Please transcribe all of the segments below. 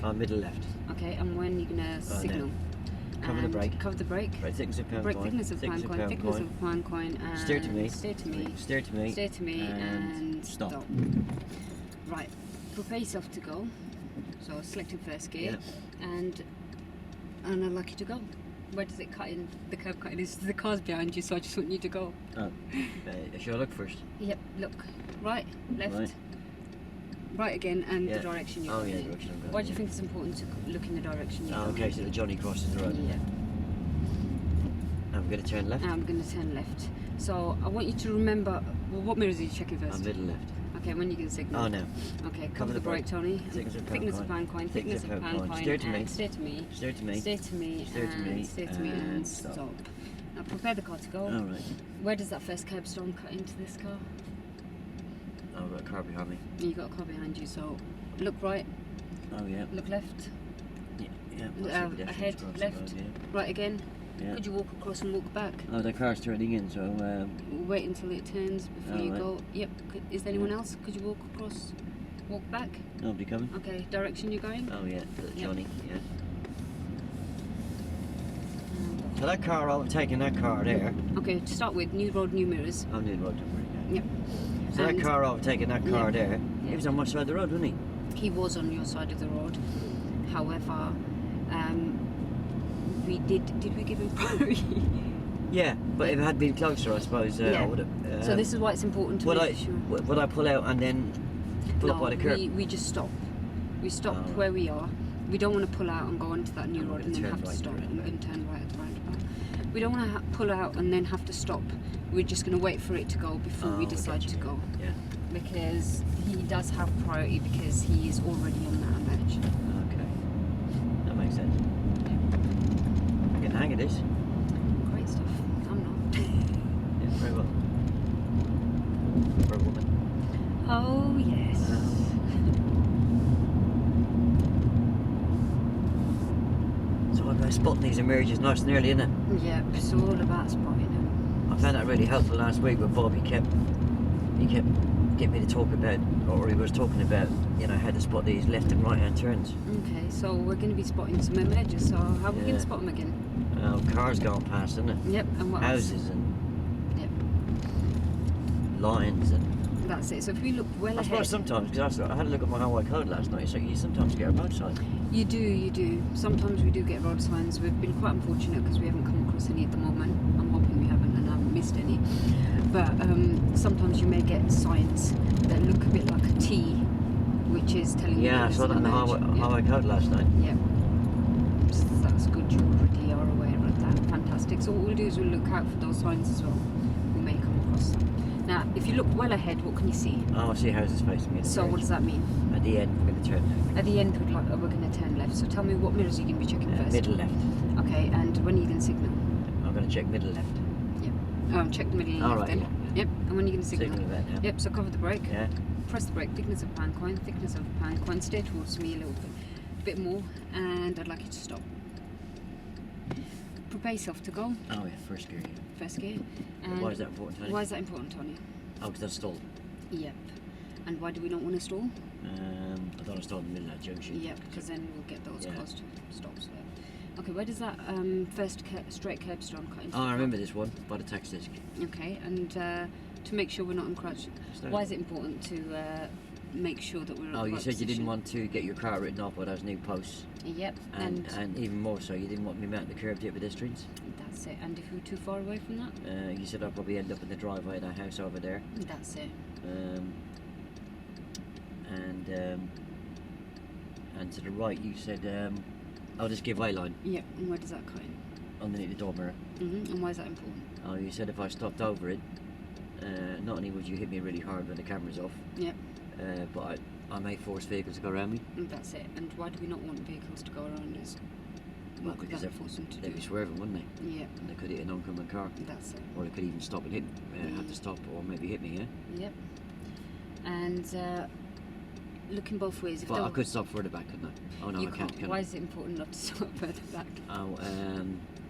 Middle left. Okay, and when you're gonna signal? No. Cover the brake. Cover the brake. Right, thickness of pound Brake coin. thickness of pound coin. Thickness of pound coin. And steer to me. Steer to me. Steer to me. Steer to me. And stop. Right. Prepare yourself to go. So selecting first gear, and I'd like you to go. Where does it cut in? The curb cut in. The car's behind you, so I just want you to go. Oh, should I look first? Yep. Look. Right. Left. Right again, and the direction you're going. Oh yeah, direction I'm going. Why do you think it's important to look in the direction you're going? Okay, so the Johnny crosses the road. Yeah. I'm going to turn left. I'm going to turn left. So I want you to remember. Well, what mirrors are you checking first? Middle left. Okay, when you can signal. Oh no. Okay, cover the brake, Tony. Thickness of pound coin. Thickness of pound coin. Steer to me. Steer to me. Steer to me. Steer to me. Steer to me. Steer to me and stop. Now prepare the car to go. All right. Where does that first curb stone cut into this car? Oh, I've got a car behind me. You got a car behind you, so look right. Oh yeah. Look left. Yeah. Ahead, left. Right again. Yeah. Could you walk across and walk back? Oh, the car's turning in, so. Wait until it turns before you go. Yep. Is there anyone else? Could you walk across? Walk back. Nobody coming. Okay. Direction you're going. Oh yeah, Johnny. Yeah. So that car, I'm taking that car there. Okay. To start with, new road, new mirrors. I'm doing road number. Yep. So that car, I'm taking that car there. He was on my side of the road, wasn't he? He was on your side of the road. However, we did we give him priority? Yeah, but if it had been closer, I suppose I would have. So this is why it's important to make sure. Would I pull out and then pull up by the curb? We just stop. We stop where we are. We don't want to pull out and go onto that new road and then have to stop. I'm going to turn right at the roundabout. We don't want to pull out and then have to stop. We're just going to wait for it to go before we decide to go. Yeah. Because he does have priority because he is already on that edge. Okay. That makes sense. I get the hang of this. Great stuff. I'm not. Yeah, very well. For a woman. Oh, yes. So I'm going to spot these emerges nice and early, isn't it? Yeah, it's all about spotting them. I found that really helpful last week with Bob. He kept getting me to talk about, or he was talking about, how to spot these left and right hand turns. Okay, so we're going to be spotting some emerges. So how are we going to spot them again? Cars going past, isn't it? Yep, and what houses else? and lines and. That's it. So if we look well ahead. I suppose sometimes, because I had a look at my Hawaii code last night, so you sometimes get a road sign. You do. Sometimes we do get road signs. We've been quite unfortunate because we haven't come across any at the moment. I'm hoping we haven't and I haven't missed any. But sometimes you may get signs that look a bit like a T, which is telling you. Yeah, I saw that in the Hawaii code last night. Yeah. So that's good. You already are aware of that. Fantastic. So what we'll do is we'll look out for those signs as well. We may come across them. Now, if you look well ahead, what can you see? Oh, I see houses facing me. So what does that mean? At the end, we're going to turn left. At the end, we're going to turn left. So tell me, what mirrors are you going to be checking first? Middle left. Okay, and when are you going to signal? I'm going to check middle left. Yep. Check the middle left then. Yeah. Yep. And when are you going to signal? Signal that, yeah. Yep. So cover the brake. Yeah. Press the brake. Thickness of pound coin. Thickness of pound coin. Steer towards me a little bit more, and I'd like you to stop. Prepare yourself to go. Oh yeah, first gear. Yeah. First gear. And why is that important, Tony? Why is that important, Tony? Oh, because that's stalled. Yep. And why do we not want to stall? I thought I stalled in the middle of that junction. Yep, because then we'll get those caused stops there. Okay, where does that first straight curb stone cut into? Oh, I remember this one, by the tax disc. Okay, and to make sure we're not encroaching, why is it important to make sure that we're in the right you said position? you didn't want to get your car written off by those new posts. Yep. And even more so, you didn't want me mounting the curb to hit pedestrians. That's it. And if we were too far away from that? You said I'd probably end up in the driveway of that house over there. That's it. And to the right, you said, I'll just give way line. Yep. And where does that cut in? Underneath the door mirror. And why is that important? Oh, you said if I stopped over it, not only would you hit me really hard when the camera's off. Yep. But I may force vehicles to go around me. And that's it. And why do we not want vehicles to go around us? Well, because they'd be swerving, wouldn't they? Yeah. And they could hit an oncoming car. That's it. Or they could even stop and hit, have to stop or maybe hit me, yeah? Yep. And looking both ways. But I could stop further back, couldn't I? Oh no, I can't. Why is it important not to stop further back? Oh,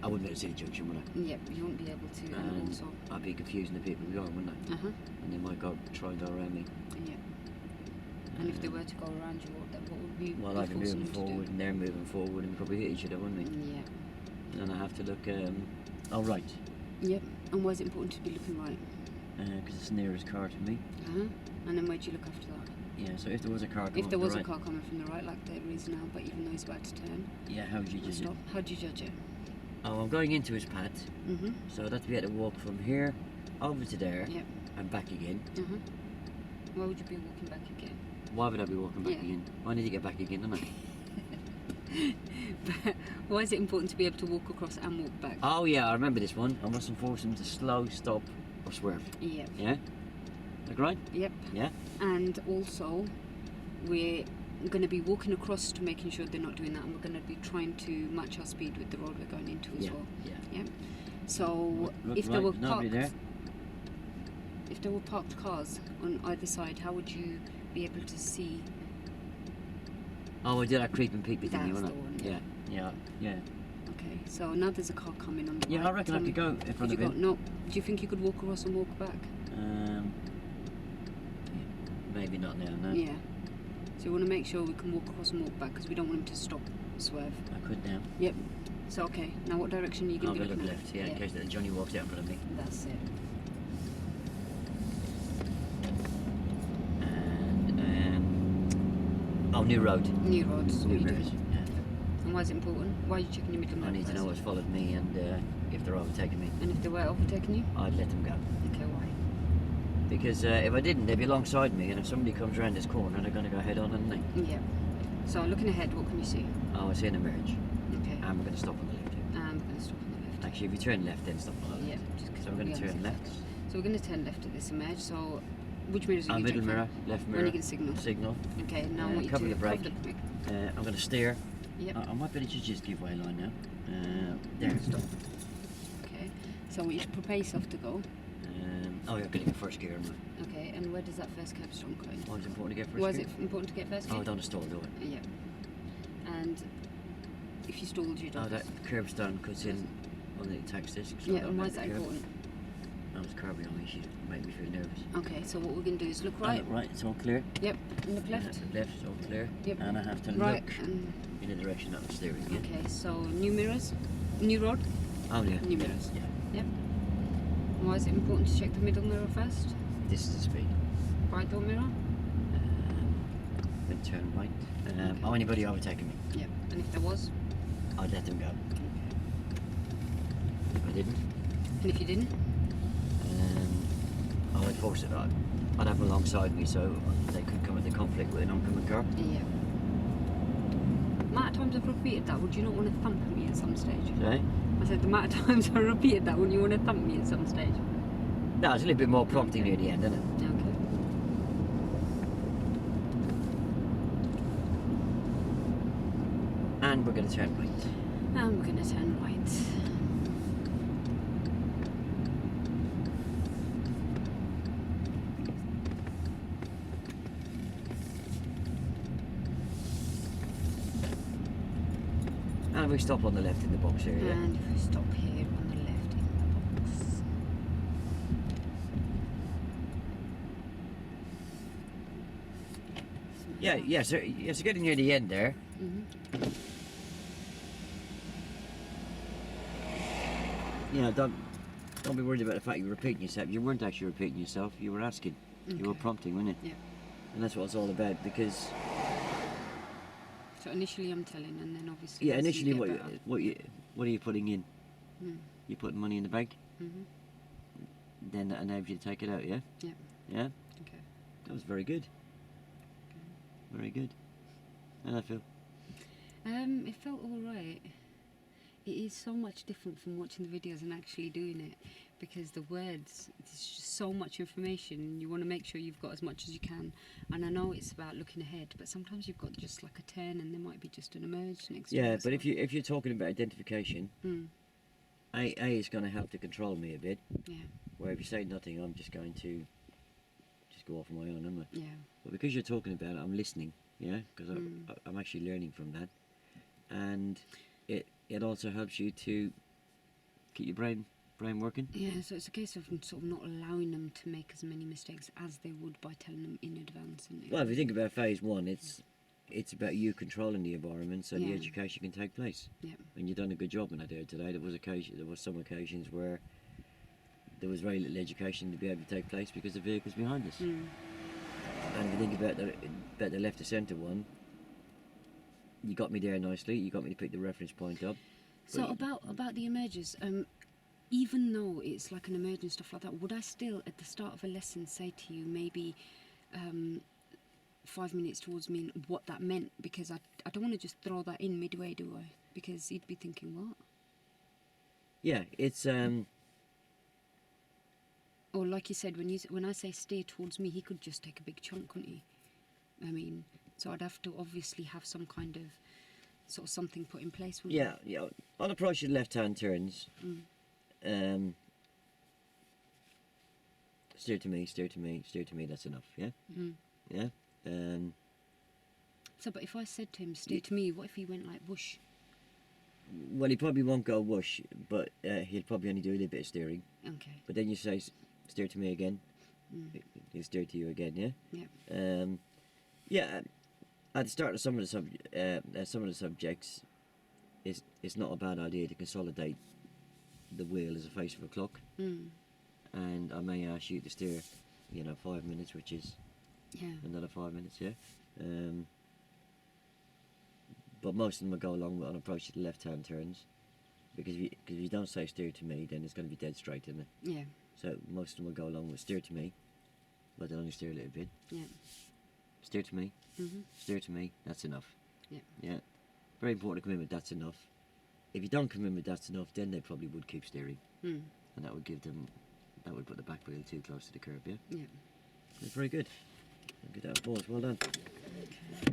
I wouldn't be able to see the junction, would I? Yep, you wouldn't be able to. And also, I'd be confusing the people going, wouldn't I? And they might try and go around me. Yeah. And if they were to go around you, what would be? Well, be I'd be forcing moving them to do? forward and they're moving forward and probably hit each other, wouldn't we? Yeah. And then I have to look, oh right, Yep. And why is it important to be looking right? because it's the nearest car to me. And then where do you look after that? Yeah, so if there was a car coming If there from was the a right, car coming from the right, like there is now, but even though he's about to turn, yeah, how would you judge it? stop. How do you judge it? Oh, I'm going into his path, so I'd have to be able to walk from here over to there Yep. and back again. Why would you be walking back again? Why would I be walking back Yeah. again? I need to get back again, don't I? But why is it important to be able to walk across and walk back? Oh yeah, I remember this one. I mustn't force him to slow, stop, or swerve. Yep. Yeah? Like right? Yep. Yeah? And also, we're going to be walking across to making sure they're not doing that, and we're going to be trying to match our speed with the road we're going into as Yeah, well. yeah. Yeah. So Look if right, there were nobody parked, there. if there were parked cars on either side, how would you be able to see? Oh, I did that creep and peek bit, didn't you? That's wasn't the it? one, Yeah, yeah. Okay, so now there's a car coming on the right. Yeah, I reckon I could go in Could front you of go? him. No. Do you think you could walk across and walk back? Maybe not now, no. Yeah. So we want to make sure we can walk across and walk back because we don't want him to stop, swerve. I could now. Yep. So okay, now what direction are you I'll going to go be look looking left, yeah, in case that Johnny walks out in front of me. That's it. And, oh, new road. New roads. What New are you road. doing? Yeah. And why is it important? Why are you checking your middle I mirror need to know first? what's followed me and if they're overtaking me. And if they were overtaking you? I'd let them go. Okay, why? Because if I didn't, they'd be alongside me, and if somebody comes around this corner, they're going to go head on, aren't they? Yeah. So looking ahead, what can you see? Oh, I see an emerge. Okay. And we're going to stop on the left here. And we're going to stop on the left. Actually, if you turn left, then stop on the left. Yeah. Just 'cause So we're going we to turn understand. left. So we're going to turn left at this emerge. So which mirrors are you Middle checking? mirror, left mirror. When are you going to signal? Signal. Okay, now I want you cover to the brake. cover the brake. I'm going to steer. Yep. I might better just give way line now. There, stop. Okay. So I want you to prepare yourself to go. Oh, you're going to get first gear, am I? Okay, and where does that first curb stone go in? Why is it important to get first Why is gear? it important to get first Oh, gear? don't stall, do it. Yeah. And if you stalled, you don't. Oh, that curbstone cuts in on the tax disc. So I Yeah, don't and why make is that the curb. important? I was curbing on me, she made me feel nervous. Okay, so what we're going to do is look Right. right. Right, it's all clear. Yep, and look left. Left, it's all clear. Yep. And I have to Right, look and in the direction that I'm steering. Yeah? okay, so new mirrors, new road. Oh, yeah. New mirrors. Yeah. Yep. Why is it important to check the middle mirror first? This is the speed. Right door mirror. Then turn right. Okay. Oh, anybody overtaking me? Yep. And if there was, I'd let them go. If I didn't, and if you didn't, I'd force it. I'd have them alongside me so they could come into conflict with an oncoming car. yeah. Amount of times I've repeated that, would you not want to thump me at some stage? Okay? I said the amount of times I repeated that, would you want to thump me at some stage? No, it's a little bit more prompting near the end, isn't it? Okay. And we're going to turn right. And we're going to turn right. And we stop on the left in the box here, yeah? And if we stop here on the left in the box. Yeah, so getting near the end there. You know, don't be worried about the fact you're repeating yourself. You weren't actually repeating yourself, you were asking. You were Okay. prompting, weren't you? Yeah. And that's what it's all about, because So initially I'm telling, and then obviously. yeah, as you initially get better. what are you putting in? Mm. You're putting money in the bank, Mhm. then that enables you to take it out, yeah? Yeah. Yeah? Okay. That was very good. Very good. How'd I feel? It felt all right. It is so much different from watching the videos and actually doing it, because the words, it's just so much information. You want to make sure you've got as much as you can. And I know it's about looking ahead, but sometimes you've got just like a turn, and there might be just an emerge next. Yeah, to but if you're talking about identification, Mm. A is going to help to control me a bit. Yeah. Where if you say nothing, I'm just going to just go off on my own, am I? Yeah. But because you're talking about it, I'm listening, yeah, because Mm. I'm actually learning from that, and it also helps you to keep your brain brain working. Yeah, so it's a case of sort of not allowing them to make as many mistakes as they would by telling them in advance. And Well, if you think about phase one, it's about you controlling the environment so the Yeah. education can take place. Yeah. And you've done a good job in that there today. There was some occasions where there was very little education to be able to take place because the vehicle's behind us. Mm. And if you think about the left to centre one, you got me there nicely. You got me to pick the reference point up. So But about the emergers, even though it's like an emerge and stuff like that, would I still at the start of a lesson say to you maybe 5 minutes towards me what that meant? Because I don't want to just throw that in midway, do I? Because he'd be thinking, what? yeah, it's Or like you said, when I say steer towards me, he could just take a big chunk, couldn't he? I mean, so I'd have to obviously have some kind of sort of something put in place. Wouldn't I? yeah. On approach your left-hand turns, steer to me, steer to me, steer to me. That's enough. Yeah, yeah. So, but if I said to him, steer to me, what if he went like whoosh? Well, he probably won't go whoosh, but he'll probably only do a little bit of steering. Okay. But then you say, steer to me again. He'll steer to you again. Yeah. Yeah. Yeah. At the start of some of the subjects, it's not a bad idea to consolidate the wheel as a face of a clock. And I may ask you to steer, 5 minutes, which is Yeah. another 5 minutes. Yeah. But most of them will go along with on approach to the left-hand turns, because if you don't say steer to me, then it's going to be dead straight, isn't it? Yeah. So most of them will go along with steer to me, but they'll only steer a little bit. Yeah. Steer to me, steer to me, that's enough. Yeah. Yeah. Very important to come in with that's enough. If you don't come in with that's enough, then they probably would keep steering. And that would put the back wheel too close to the curb, yeah? Yeah. That's very good. Good applause, well done. Okay.